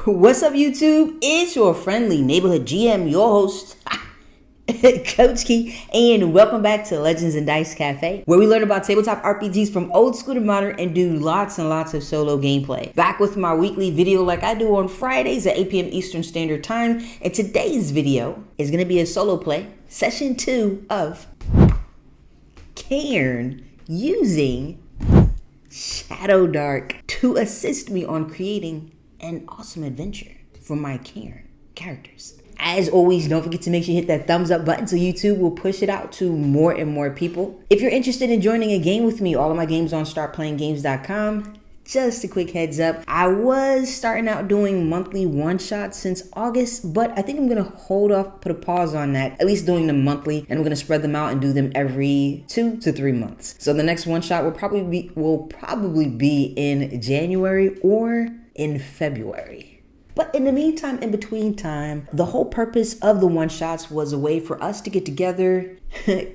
What's up, YouTube? It's your friendly neighborhood GM, your host, Coach Key, and welcome back to Legends and Dice Cafe, where we learn about tabletop RPGs from old school to modern and do lots and lots of solo gameplay. Back with my weekly video like I do on Fridays at 8 p.m. Eastern Standard Time, and today's video is going to be a solo play, session 2 of Cairn, using Shadowdark to assist me on creating an awesome adventure for my Cairn characters. As always, don't forget to make sure you hit that thumbs up button so YouTube will push it out to more and more people. If you're interested in joining a game with me, all of my games on startplayinggames.com. Just a quick heads up, I was starting out doing monthly one-shots since August, but I think I'm going to hold off, put a pause on that, at least doing them monthly, and I'm going to spread them out and do them every 2 to 3 months. So the next one-shot will probably be in January or in February. But in the meantime, in between time, the whole purpose of the one-shots was a way for us to get together,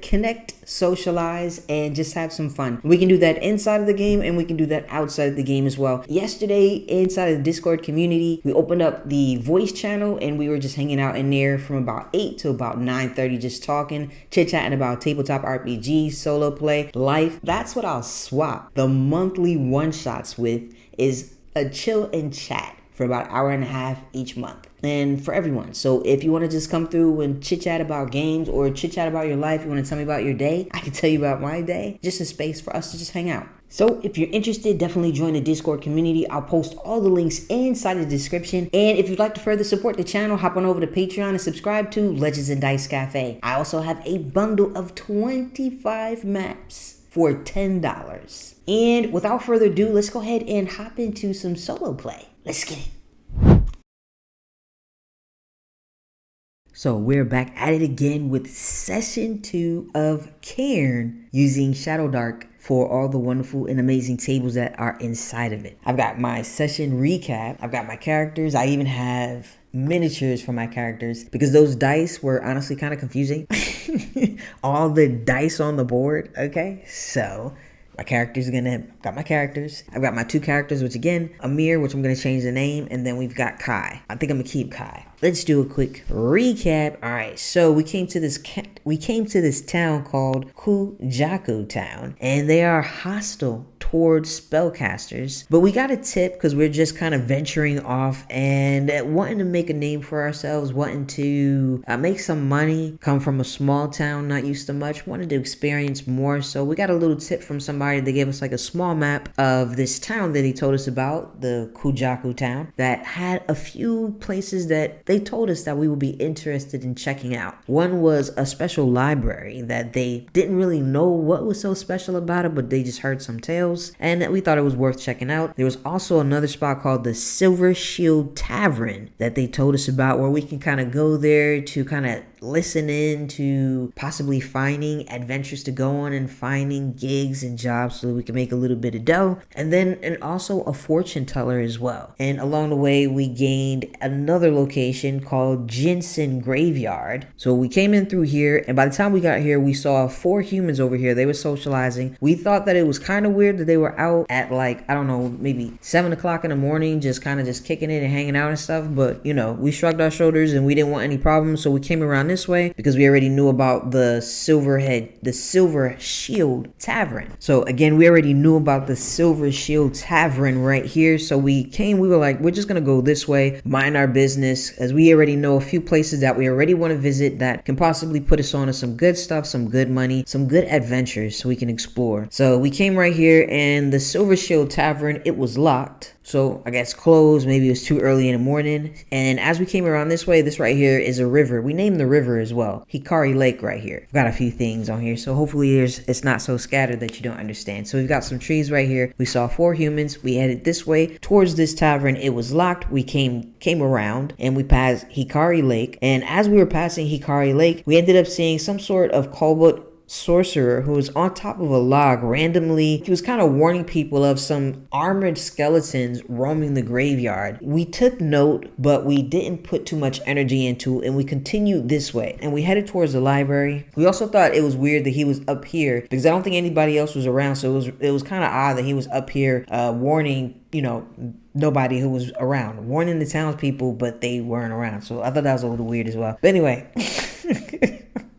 connect, socialize, and just have some fun. We can do that inside of the game, and we can do that outside of the game as well. Yesterday, inside of the Discord community, we opened up the voice channel, and we were just hanging out in there from about 8 to about 9:30, just talking, chit-chatting about tabletop RPG, solo play, life. That's what I'll swap the monthly one-shots with, is a chill and chat for about an hour and a half each month, and for everyone. So if you want to just come through and chit chat about games or chit chat about your life, you want to tell me about your day, I can tell you about my day. Just a space for us to just hang out. So if you're interested, definitely join the Discord community. I'll post all the links inside the description. And if you'd like to further support the channel, hop on over to Patreon and subscribe to Legends and Dice Cafe. I also have a bundle of 25 maps for $10. And without further ado, let's go ahead and hop into some solo play. Let's get it. So we're back at it again with session 2 of Cairn, using Shadowdark for all the wonderful and amazing tables that are inside of it. I've got my session recap. I've got my characters. I even have miniatures for my characters because those dice were honestly kind of confusing. All the dice on the board. Okay, so my characters got my characters. I've got my 2 characters, which again, Amir, which I'm gonna change the name, and then we've got Kai. I think I'm gonna keep Kai. Let's do a quick recap. All right, so we came to this town called Kujaku Town, and they are hostile towards spellcasters, but we got a tip because we're just kind of venturing off and wanting to make a name for ourselves, wanting to make some money, come from a small town, not used to much, wanted to experience more. So we got a little tip from somebody. They gave us like a small map of this town that he told us about, the Kujaku Town, that had a few places that they told us that we would be interested in checking out. One was a special library that they didn't really know what was so special about it, but they just heard some tales, and we thought it was worth checking out. There was also another spot called the Silver Shield Tavern that they told us about, where we can kind of go there to kind of listen in to possibly finding adventures to go on and finding gigs and jobs so that we can make a little bit of dough, and also a fortune teller as well. And along the way, we gained another location called Jensen Graveyard. So we came in through here, and by the time we got here, we saw 4 humans over here. They were socializing. We thought that it was kind of weird that they were out at like, I don't know, maybe 7 o'clock in the morning, just kind of just kicking it and hanging out and stuff. But, you know, we shrugged our shoulders and we didn't want any problems. So we came around this way because we already knew about the Silver Shield Tavern. So again, we already knew about the Silver Shield Tavern right here. So we were like, we're just going to go this way, mind our business, as we already know a few places that we already want to visit that can possibly put us on to some good stuff, some good money, some good adventures so we can explore. So we came right here, and the Silver Shield Tavern, it was locked. So I guess closed, maybe it was too early in the morning. And as we came around this way, this right here is a river. We named the river as well, Hikari Lake right here. We've got a few things on here, so hopefully it's not so scattered that you don't understand. So we've got some trees right here. We saw 4 humans. We headed this way towards this tavern. It was locked. We came around and we passed Hikari Lake. And as we were passing Hikari Lake, we ended up seeing some sort of sorcerer who was on top of a log randomly. He was kind of warning people of some armored skeletons roaming the graveyard. We took note, but we didn't put too much energy into it, and we continued this way. And we headed towards the library. We also thought it was weird that he was up here because I don't think anybody else was around, so it was kind of odd that he was up here warning, nobody who was around, warning the townspeople, but they weren't around. So I thought that was a little weird as well. But anyway.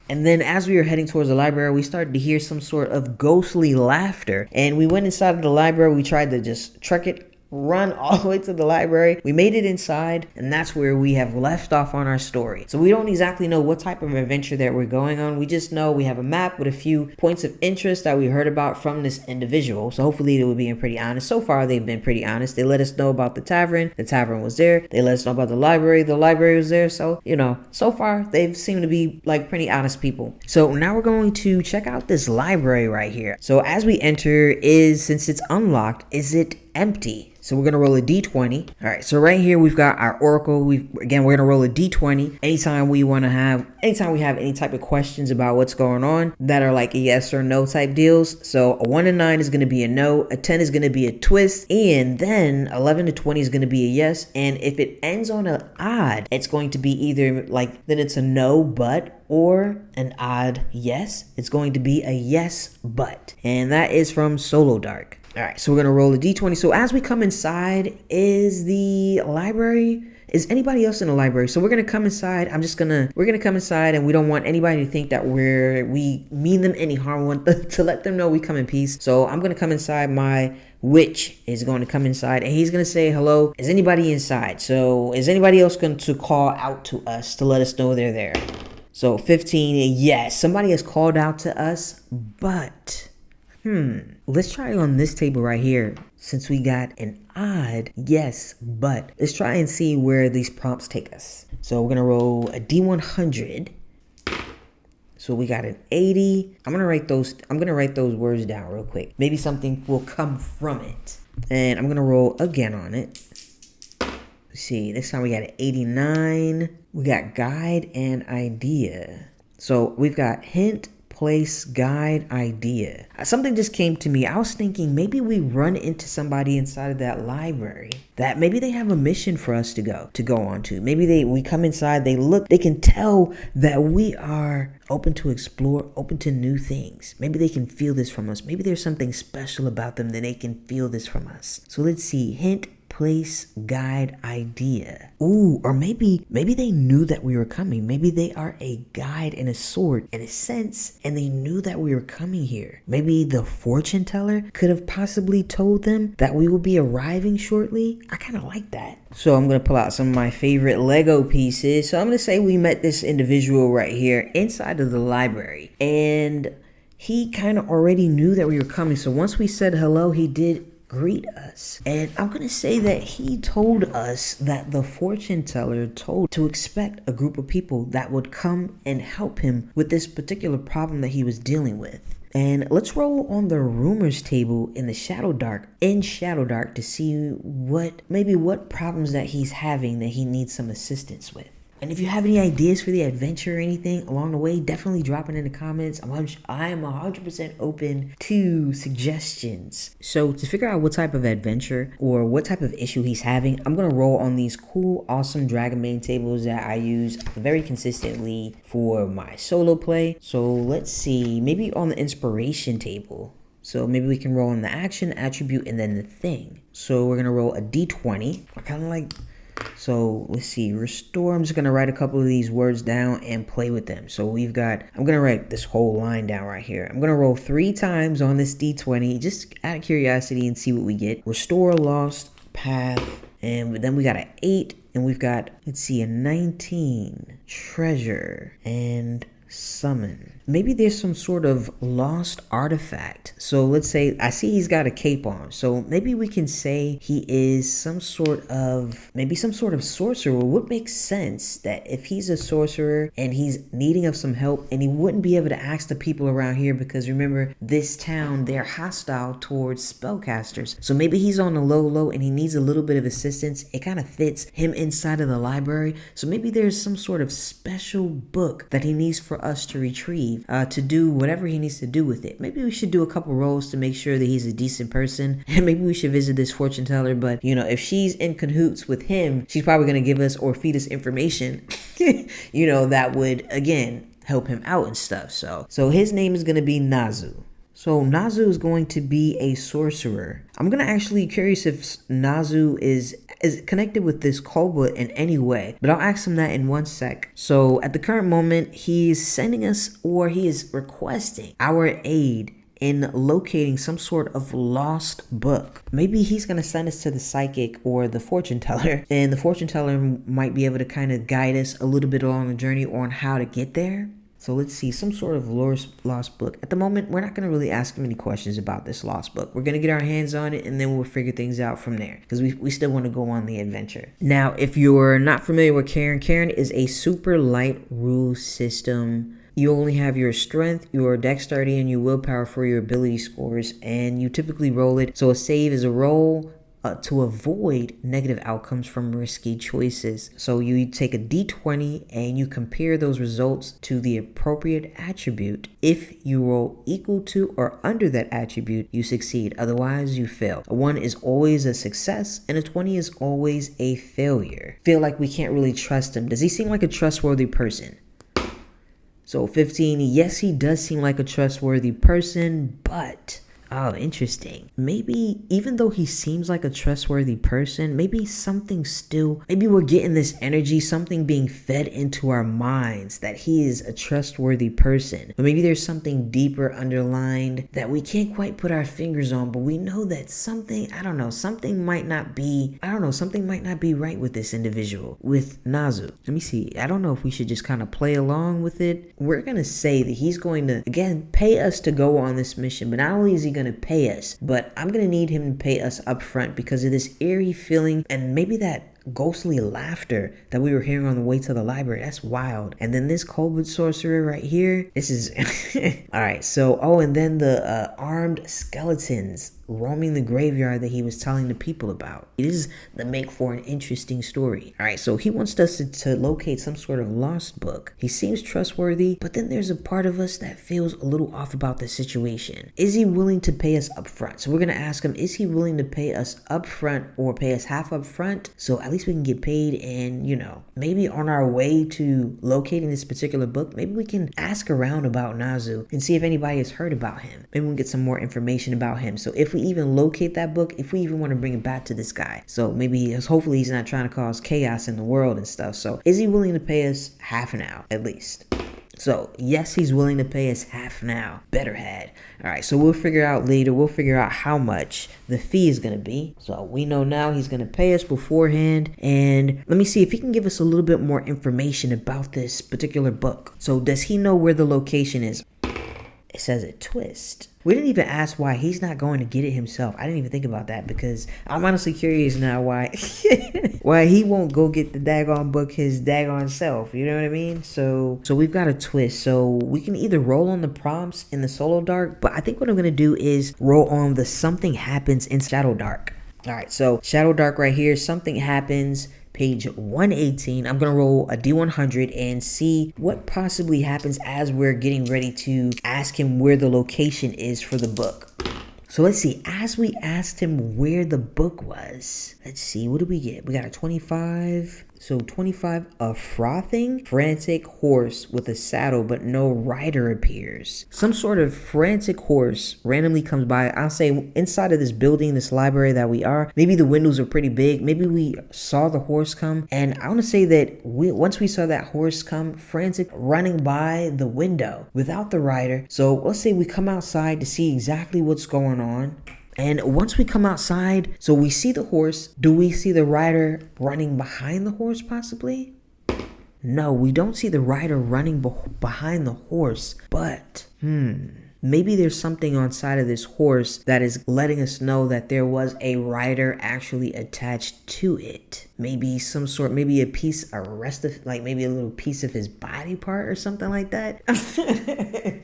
And then as we were heading towards the library, we started to hear some sort of ghostly laughter. And we went inside of the library. We tried to just run all the way to the library. We made it inside, and that's where we have left off on our story. So we don't exactly know what type of adventure that we're going on. We just know we have a map with a few points of interest that we heard about from this individual. So hopefully they were being pretty honest. So far, they've been pretty honest. They let us know about the tavern. The tavern was there. They let us know about the library. The library was there. So, so far, they've seemed to be like pretty honest people. So now we're going to check out this library right here. So as we enter, since it's unlocked, is it empty? So we're going to roll a d20. All right, so right here we've got our oracle. We're going to roll a d20. Anytime we have any type of questions about what's going on that are like a yes or no type deals. So a 1 to 9 is going to be a no, a 10 is going to be a twist, and then 11 to 20 is going to be a yes. And if it ends on an odd, it's going to be either then it's a no but, or an odd yes. It's going to be a yes but. And that is from Shadowdark. All right, so we're going to roll a d20. So as we come inside, is anybody else in the library? So we're going to come inside. We're going to come inside, and we don't want anybody to think that we mean them any harm. We want to let them know we come in peace. So I'm going to come inside. My witch is going to come inside, and he's going to say, hello, is anybody inside? So is anybody else going to call out to us to let us know they're there? So 15, yes, somebody has called out to us, but let's try on this table right here. Since we got an odd yes, but let's try and see where these prompts take us. So we're going to roll a D100. So we got an 80. I'm going to write those words down real quick. Maybe something will come from it. And I'm going to roll again on it. Let's see, this time we got an 89. We got guide and idea. So we've got hint, place, guide, idea. Something just came to me. I was thinking maybe we run into somebody inside of that library that maybe they have a mission for us to go on to. Maybe we come inside, they can tell that we are open to explore, open to new things. Maybe they can feel this from us. Maybe there's something special about them that they can feel this from us. So let's see, hint, place, guide, idea. Ooh, or maybe they knew that we were coming. Maybe they are a guide and a sword in a sense, and they knew that we were coming here. Maybe the fortune teller could have possibly told them that we will be arriving shortly. I kind of like that. So I'm going to pull out some of my favorite Lego pieces. So I'm going to say we met this individual right here inside of the library, and he kind of already knew that we were coming. So once we said hello, he did greet us. And I'm going to say that he told us that the fortune teller told to expect a group of people that would come and help him with this particular problem that he was dealing with. And let's roll on the rumors table in Shadowdark to see what problems that he's having that he needs some assistance with. And if you have any ideas for the adventure or anything along the way, definitely drop it in the comments. I am 100% open to suggestions. So to figure out what type of adventure or what type of issue he's having, I'm going to roll on these cool, awesome Dragonbane tables that I use very consistently for my solo play. So let's see, maybe on the inspiration table. So maybe we can roll on the action, attribute, and then the thing. So we're going to roll a d20. So let's see, restore. I'm just going to write a couple of these words down and play with them. So I'm going to write this whole line down right here. I'm going to roll 3 times on this d20 just out of curiosity and see what we get. Restore lost path. And then we got an 8, and we've got, let's see, a 19, treasure, and summon. Maybe there's some sort of lost artifact. So let's say I see he's got a cape on. So maybe we can say he is some sort of sorcerer. Would make sense that if he's a sorcerer and he's needing of some help, and he wouldn't be able to ask the people around here because remember, this town, they're hostile towards spellcasters. So maybe he's on the low and he needs a little bit of assistance. It kind of fits him inside of the library. So maybe there's some sort of special book that he needs for us to retrieve, to do whatever he needs to do with it. Maybe we should do a couple rolls to make sure that he's a decent person, and maybe we should visit this fortune teller. But if she's in cahoots with him, she's probably going to give us or feed us information that would again help him out and stuff. So his name is going to be Nazu. So Nazu is going to be a sorcerer. I'm going to actually curious if Nazu is connected with this kobold in any way, but I'll ask him that in one sec. So at the current moment, he's sending us, or he is requesting our aid in locating some sort of lost book. Maybe he's going to send us to the psychic or the fortune teller, and the fortune teller might be able to kind of guide us a little bit along the journey on how to get there. So let's see, some sort of lost book. At the moment, we're not going to really ask him any questions about this lost book. We're going to get our hands on it, and then we'll figure things out from there, because we still want to go on the adventure. Now, if you're not familiar with Cairn, Cairn is a super light rule system. You only have your strength, your dexterity, and your willpower for your ability scores, and you typically roll it. So a save is a roll to avoid negative outcomes from risky choices. So you take a d20 and you compare those results to the appropriate attribute. If you roll equal to or under that attribute, you succeed. Otherwise, you fail. A 1 is always a success, and a 20 is always a failure. Feel like we can't really trust him. Does he seem like a trustworthy person? So 15, yes, he does seem like a trustworthy person, but oh, interesting. Maybe even though he seems like a trustworthy person, maybe we're getting this energy, something being fed into our minds that he is a trustworthy person. But maybe there's something deeper underlined that we can't quite put our fingers on, but we know that something might not be right with this individual, with Nazu. Let me see. I don't know if we should just kind of play along with it. We're going to say that he's going to, again, pay us to go on this mission, but not only is he going to pay us, but I'm going to need him to pay us up front because of this eerie feeling and maybe that ghostly laughter that we were hearing on the way to the library. That's wild. And then this kobold sorcerer right here, this is all right. So and then the armed skeletons roaming the graveyard that he was telling the people about. It is the make for an interesting story. All right, so he wants us to locate some sort of lost book. He seems trustworthy, but then there's a part of us that feels a little off about the situation. Is he willing to pay us up front? So we're going to ask him, is he willing to pay us up front or pay us half up front? So at least we can get paid, and maybe on our way to locating this particular book, maybe we can ask around about Nazu and see if anybody has heard about him. Maybe we'll get some more information about him. So if we even locate that book, if we even want to bring it back to this guy, so hopefully he's not trying to cause chaos in the world and stuff. So is he willing to pay us half now at least? So yes, he's willing to pay us half now. Better had. All right, so we'll figure out later. We'll figure out how much the fee is going to be. So we know now he's going to pay us beforehand. And let me see if he can give us a little bit more information about this particular book. So does he know where the location is? It says a twist. We didn't even ask why he's not going to get it himself. I didn't even think about that because I'm honestly curious now why he won't go get the daggone book his daggone self. You know what I mean? So we've got a twist. So we can either roll on the prompts in the Shadowdark, but I think what I'm going to do is roll on the something happens in Shadowdark. All right, so Shadowdark right here, something happens. Page 118, I'm going to roll a D100 and see what possibly happens as we're getting ready to ask him where the location is for the book. So let's see, as we asked him where the book was, let's see, what do we get? We got a 25. So 25, a frothing, frantic horse with a saddle, but no rider appears. Some sort of frantic horse randomly comes by. I'll say inside of this building, this library that we are, maybe the windows are pretty big. Maybe we saw the horse come. And I want to say that once we saw that horse come, frantic, running by the window without the rider. So let's say we come outside to see exactly what's going on. And once we come outside, so we see the horse. Do we see the rider running behind the horse possibly? No, we don't see the rider running behind the horse. But, maybe there's something on side of this horse that is letting us know that there was a rider actually attached to it. Maybe maybe a piece, maybe a little piece of his body part or something like that.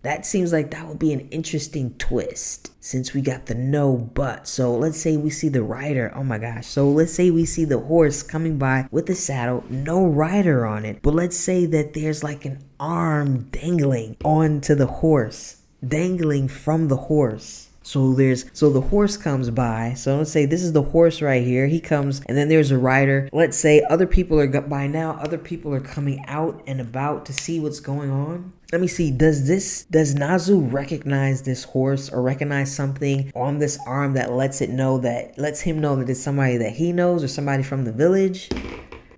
That seems like that would be an interesting twist since we got the no but. So let's say we see the rider. Oh my gosh. So let's say we see the horse coming by with the saddle, no rider on it. But let's say that there's like an arm dangling onto the horse, dangling from the horse. So the horse comes by. So let's say this is the horse right here. He comes, and then there's a rider. Let's say other people are coming out and about to see what's going on. Let me see. Does Nazu recognize this horse or recognize something on this arm that lets him know that it's somebody that he knows or somebody from the village?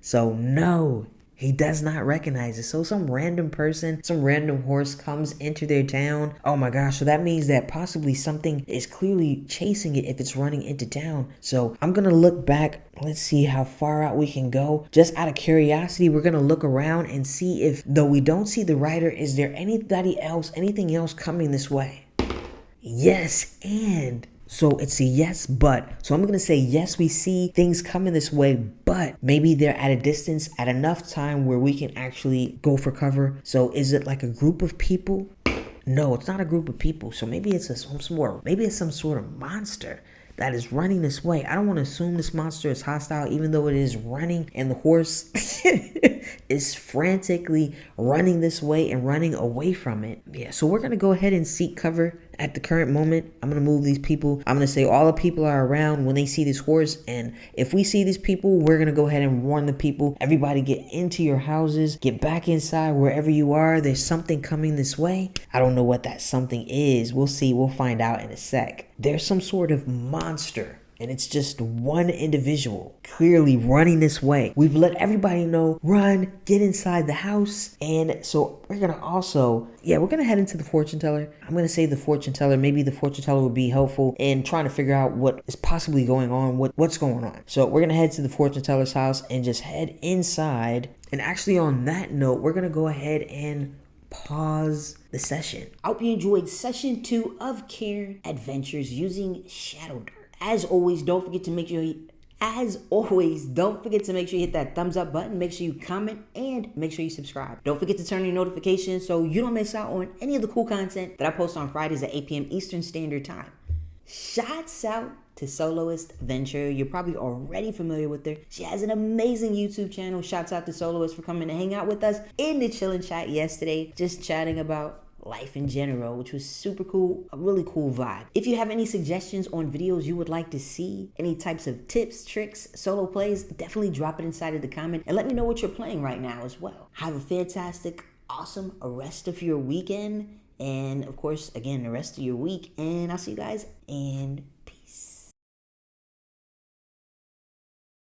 So no. He does not recognize it. So some random person, some random horse comes into their town. Oh my gosh. So that means that possibly something is clearly chasing it if it's running into town. So I'm going to look back. Let's see how far out we can go. Just out of curiosity, we're going to look around and see if, though we don't see the rider, is there anything else coming this way? Yes, and... So it's a yes, but. So I'm going to say yes, we see things coming this way, but maybe they're at a distance at enough time where we can actually go for cover. So is it like a group of people? No, it's not a group of people. So maybe it's some sort of monster that is running this way. I don't want to assume this monster is hostile, even though it is running and the horse is frantically running this way and running away from it. Yeah, so we're going to go ahead and seek cover at the current moment. I'm going to move these people. I'm going to say all the people are around when they see this horse. And if we see these people, we're going to go ahead and warn the people. Everybody get into your houses. Get back inside wherever you are. There's something coming this way. I don't know what that something is. We'll see. We'll find out in a sec. There's some sort of monster. And it's just one individual clearly running this way. We've let everybody know, run, get inside the house. And so we're going to head into the fortune teller. I'm going to say the fortune teller. Maybe the fortune teller would be helpful in trying to figure out what is possibly going on, what's going on. So we're going to head to the fortune teller's house and just head inside. And actually on that note, we're going to go ahead and pause the session. I hope you enjoyed session 2 of Cairn Adventures using Shadowdark. As always, don't forget to make sure you hit that thumbs up button. Make sure you comment and make sure you subscribe. Don't forget to turn on your notifications so you don't miss out on any of the cool content that I post on Fridays at 8 p.m. Eastern Standard Time. Shouts out to Soloist Venture. You're probably already familiar with her. She has an amazing YouTube channel. Shouts out to Soloist for coming to hang out with us in the chillin' chat yesterday, just chatting about life in general, which was super cool, a really cool vibe. If you have any suggestions on videos you would like to see, any types of tips, tricks, solo plays, definitely drop it inside of the comment and let me know what you're playing right now as well. Have a fantastic, awesome rest of your weekend, and of course, again, the rest of your week, and I'll see you guys in